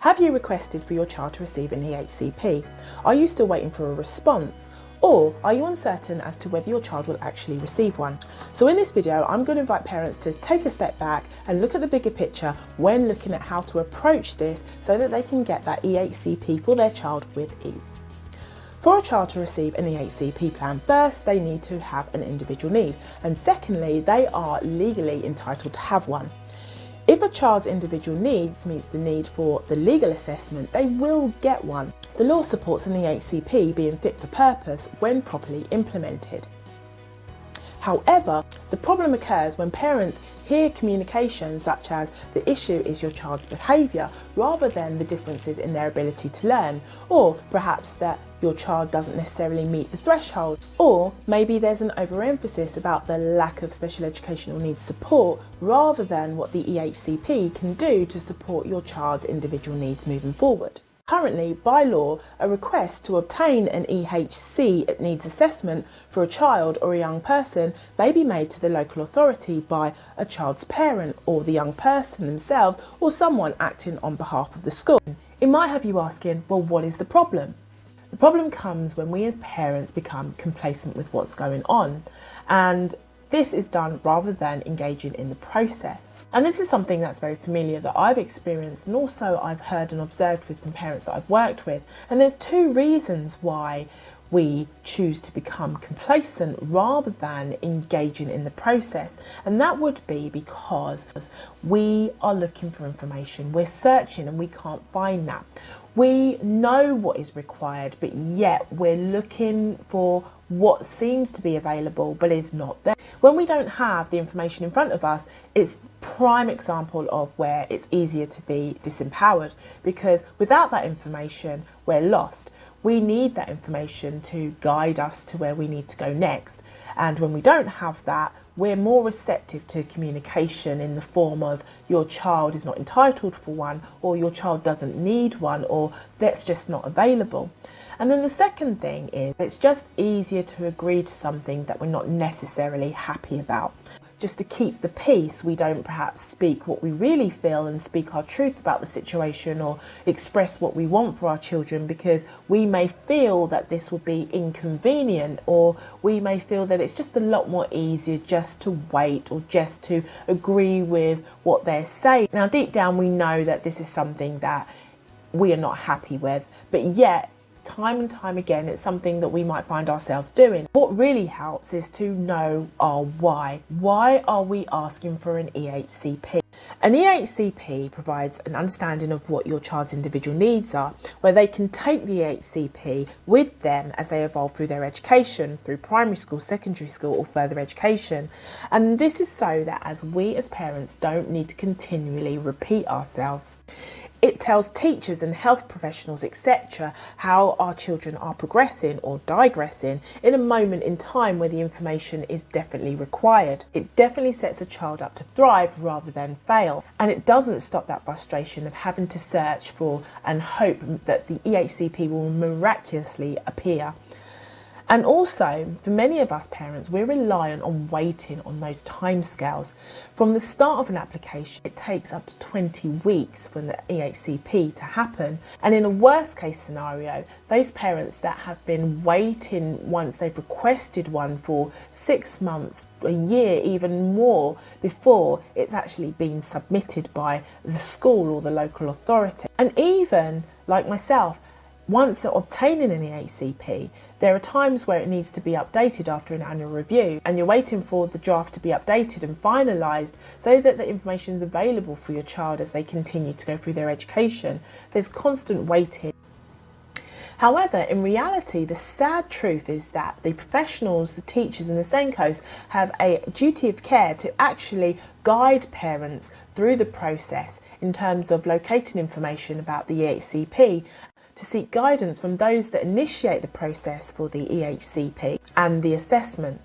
Have you requested for your child to receive an EHCP? Are you still waiting for a response? Or are you uncertain as to whether your child will actually receive one? So in this video, I'm going to invite parents to take a step back and look at the bigger picture when looking at how to approach this so that they can get that EHCP for their child with ease. For a child to receive an EHCP plan, first they need to have an individual need, and secondly, they are legally entitled to have one. If a child's individual needs meets the need for the legal assessment, they will get one. The law supports an EHCP being fit for purpose when properly implemented. However, the problem occurs when parents hear communication such as the issue is your child's behaviour rather than the differences in their ability to learn, or perhaps that your child doesn't necessarily meet the threshold, or maybe there's an overemphasis about the lack of special educational needs support rather than what the EHCP can do to support your child's individual needs moving forward. Currently, by law, a request to obtain an EHC needs assessment for a child or a young person may be made to the local authority by a child's parent or the young person themselves or someone acting on behalf of the school. It might have you asking, well, what is the problem? The problem comes when we as parents become complacent with what's going on, and this is done rather than engaging in the process. And this is something that's very familiar that I've experienced and also I've heard and observed with some parents that I've worked with. And there's two reasons why we choose to become complacent rather than engaging in the process. And that would be because we are looking for information, we're searching and we can't find that. We know what is required, but yet we're looking for what seems to be available but is not there. When we don't have the information in front of us, it's prime example of where it's easier to be disempowered, because without that information, we're lost. We need that information to guide us to where we need to go next. And when we don't have that, we're more receptive to communication in the form of your child is not entitled for one, or your child doesn't need one, or that's just not available. And then the second thing is it's just easier to agree to something that we're not necessarily happy about. Just to keep the peace, we don't perhaps speak what we really feel and speak our truth about the situation or express what we want for our children, because we may feel that this will be inconvenient, or we may feel that it's just a lot more easier just to wait or just to agree with what they're saying. Now, deep down, we know that this is something that we are not happy with, but yet time and time again, it's something that we might find ourselves doing. What really helps is to know our why. Why are we asking for an EHCP? An EHCP provides an understanding of what your child's individual needs are, where they can take the EHCP with them as they evolve through their education, through primary school, secondary school, or further education. And this is so that as we as parents don't need to continually repeat ourselves. It tells teachers and health professionals, etc., how our children are progressing or digressing in a moment in time where the information is definitely required. It definitely sets a child up to thrive rather than fail. And it doesn't stop that frustration of having to search for and hope that the EHCP will miraculously appear. And also, for many of us parents, we're reliant on waiting on those timescales. From the start of an application, it takes up to 20 weeks for the EHCP to happen. And in a worst case scenario, those parents that have been waiting once they've requested one for 6 months, a year, even more before it's actually been submitted by the school or the local authority. And even, like myself, once obtaining an EHCP, there are times where it needs to be updated after an annual review, and you're waiting for the draft to be updated and finalised so that the information is available for your child as they continue to go through their education. There's constant waiting. However, in reality, the sad truth is that the professionals, the teachers and the SENCOs have a duty of care to actually guide parents through the process in terms of locating information about the EHCP, to seek guidance from those that initiate the process for the EHCP and the assessment.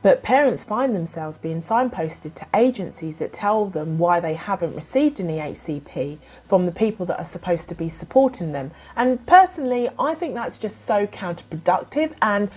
But parents find themselves being signposted to agencies that tell them why they haven't received an EHCP from the people that are supposed to be supporting them. And personally, I think that's just so counterproductive, and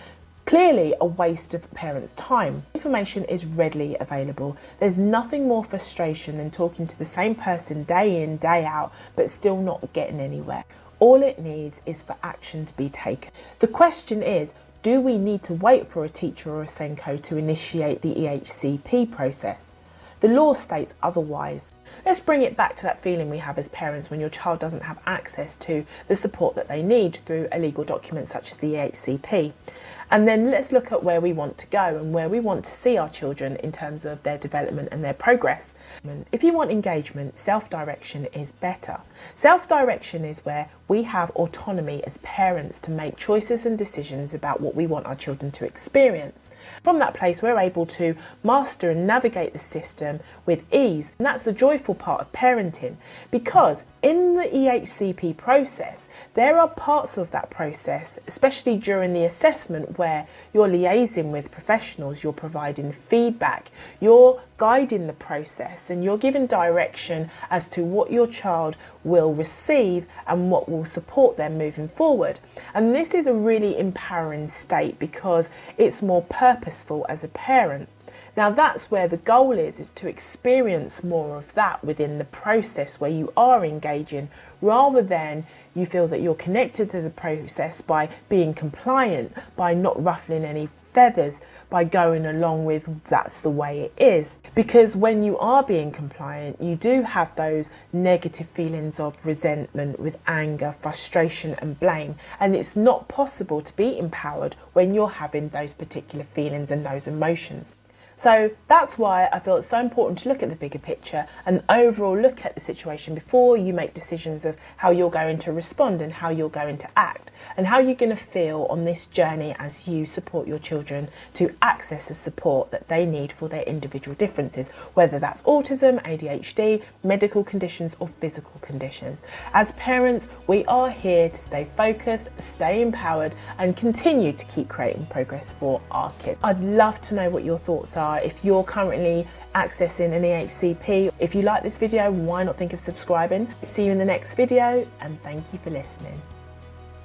Clearly a waste of parents' time. Information is readily available. There's nothing more frustration than talking to the same person day in, day out, but still not getting anywhere. All it needs is for action to be taken. The question is, do we need to wait for a teacher or a SENCO to initiate the EHCP process? The law states otherwise. Let's bring it back to that feeling we have as parents when your child doesn't have access to the support that they need through a legal document such as the EHCP. And then let's look at where we want to go and where we want to see our children in terms of their development and their progress. If you want engagement, self-direction is better. Self-direction is where we have autonomy as parents to make choices and decisions about what we want our children to experience. From that place, we're able to master and navigate the system with ease. And that's the joyful part of parenting, because in the EHCP process, there are parts of that process, especially during the assessment, where you're liaising with professionals, you're providing feedback, you're guiding the process, and you're giving direction as to what your child will receive and what will support them moving forward. And this is a really empowering state because it's more purposeful as a parent. Now that's where the goal is to experience more of that within the process where you are engaging, rather than you feel that you're connected to the process by being compliant, by not ruffling any feathers, by going along with that's the way it is. Because when you are being compliant, you do have those negative feelings of resentment, with anger, frustration and blame, and it's not possible to be empowered when you're having those particular feelings and those emotions. So that's why I feel it's so important to look at the bigger picture and overall look at the situation before you make decisions of how you're going to respond and how you're going to act and how you're going to feel on this journey as you support your children to access the support that they need for their individual differences, whether that's autism, ADHD, medical conditions or physical conditions. As parents, we are here to stay focused, stay empowered and continue to keep creating progress for our kids. I'd love to know what your thoughts are. If you're currently accessing an EHCP, if you like this video, why not think of subscribing? See you in the next video and thank you for listening.